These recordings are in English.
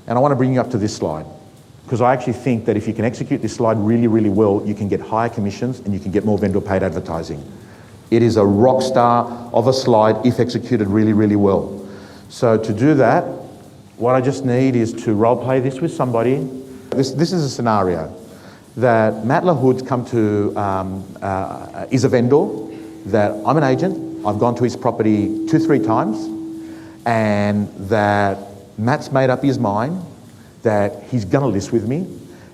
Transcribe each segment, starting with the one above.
And I want to bring you up to this slide, because I actually think that if you can execute this slide really, really well, you can get higher commissions and you can get more vendor paid advertising. It is a rock star of a slide if executed really, really well. So to do that, what I just need is to role play this with somebody. This is a scenario that Matt LaHood's come to, is a vendor, that I'm an agent, I've gone to his property 2-3 times, and that Matt's made up his mind that he's gonna list with me,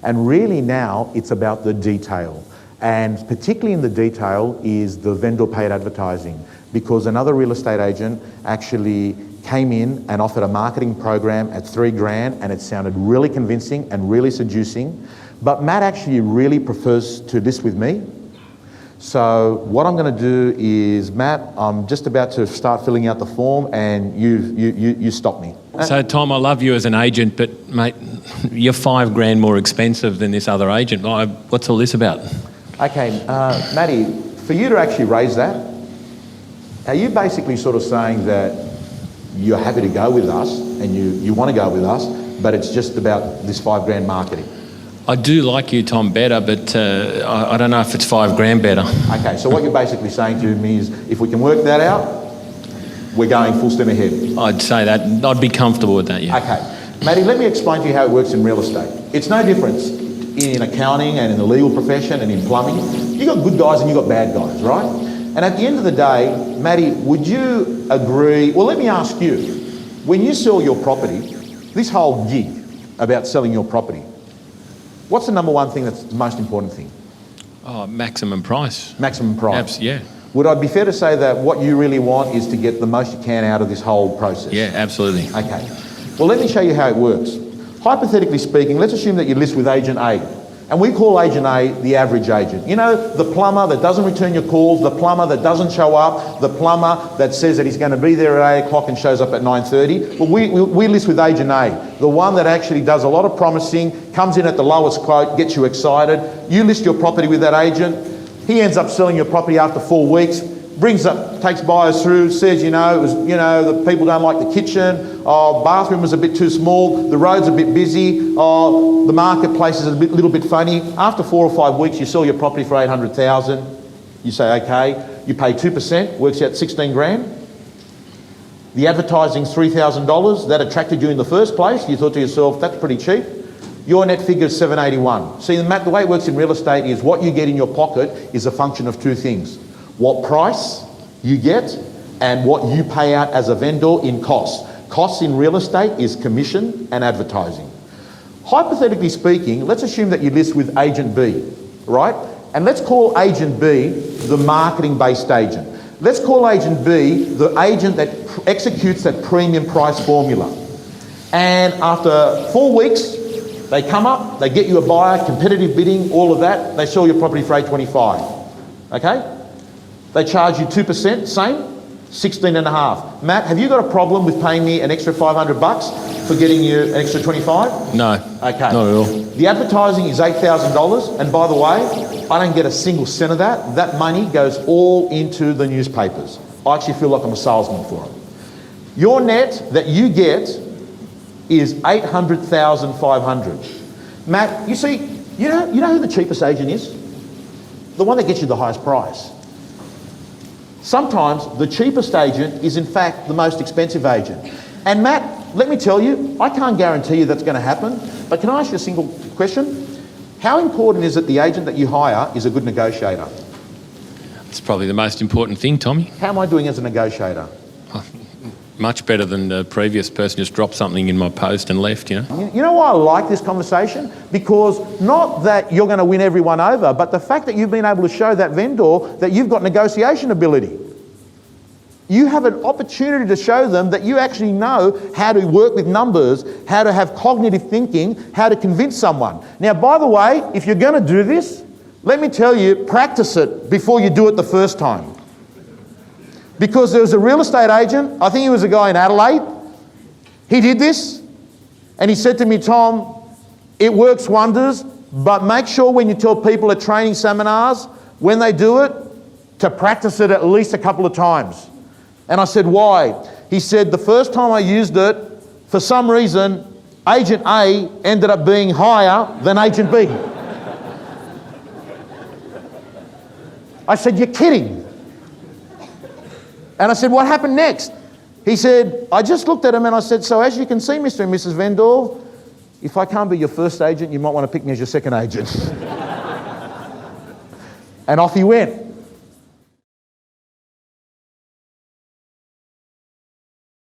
and really now it's about the detail. And particularly in the detail is the vendor paid advertising, because another real estate agent actually came in and offered a marketing program at $3,000, and it sounded really convincing and really seducing. But Matt actually really prefers to list with me. So what I'm going to do is, Matt, I'm just about to start filling out the form, and you stop me. So Tom, I love you as an agent, but mate, you're $5,000 more expensive than this other agent. What's all this about? Okay, Matty, for you to actually raise that, are you basically sort of saying that you're happy to go with us and you want to go with us, but it's just about this $5,000 marketing? I do like you, Tom, better, but I don't know if it's $5,000 better. Okay, so what you're basically saying to me is, if we can work that out, we're going full steam ahead. I'd say that. I'd be comfortable with that, yeah. Okay. Matty, let me explain to you how it works in real estate. It's no difference in accounting and in the legal profession and in plumbing. You got good guys and you got bad guys, right? And at the end of the day, Matty, would you agree, well, let me ask you, when you sell your property, this whole gig about selling your property, what's the number one thing that's the most important thing? Oh, maximum price. Maximum price. Yeah. Would I be fair to say that what you really want is to get the most you can out of this whole process? Yeah, absolutely. Okay. Well, let me show you how it works. Hypothetically speaking, let's assume that you list with agent A. And we call agent A the average agent. You know, the plumber that doesn't return your calls, the plumber that doesn't show up, the plumber that says that he's going to be there at 8 o'clock and shows up at 9:30. Well, we list with agent A, the one that actually does a lot of promising, comes in at the lowest quote, gets you excited. You list your property with that agent. He ends up selling your property after 4 weeks, takes buyers through, says, the people don't like the kitchen, bathroom was a bit too small, the road's a bit busy, the marketplace is a little bit funny. After 4 or 5 weeks, you sell your property for $800,000. You say, okay, you pay 2%, works out $16,000. The advertising's $3,000. That attracted you in the first place. You thought to yourself, that's pretty cheap. Your net figure is $781. See, Matt, the way it works in real estate is what you get in your pocket is a function of two things. What price you get and what you pay out as a vendor in costs. Costs in real estate is commission and advertising. Hypothetically speaking, let's assume that you list with agent B, right? And let's call agent B the marketing-based agent. Let's call agent B the agent that executes that premium price formula. And after 4 weeks, they come up, they get you a buyer, competitive bidding, all of that, they sell your property for $825, okay? They charge you 2%, same, 16.5. Matt, have you got a problem with paying me an extra $500 for getting you an extra 25? No, okay. Not at all. The advertising is $8,000, and by the way, I don't get a single cent of that. That money goes all into the newspapers. I actually feel like I'm a salesman for them. Your net that you get is $800,500. Matt, you see, you know who the cheapest agent is? The one that gets you the highest price. Sometimes the cheapest agent is in fact the most expensive agent. And Matt, let me tell you, I can't guarantee you that's going to happen, but can I ask you a single question? How important is it the agent that you hire is a good negotiator? It's probably the most important thing, Tommy. How am I doing as a negotiator? Much better than the previous person just dropped something in my post and left, you know. You know why I like this conversation? Because not that you're going to win everyone over, but the fact that you've been able to show that vendor that you've got negotiation ability. You have an opportunity to show them that you actually know how to work with numbers, how to have cognitive thinking, how to convince someone. Now, by the way, if you're going to do this, let me tell you, practice it before you do it the first time. Because there was a real estate agent, I think he was a guy in Adelaide, he did this, and he said to me, Tom, it works wonders, but make sure when you tell people at training seminars, when they do it, to practice it at least a couple of times. And I said, why? He said, the first time I used it, for some reason, Agent A ended up being higher than Agent B. I said, you're kidding. And I said, what happened next? He said, I just looked at him and I said, so as you can see, Mr. and Mrs. Vendor, if I can't be your first agent, you might want to pick me as your second agent. And off he went.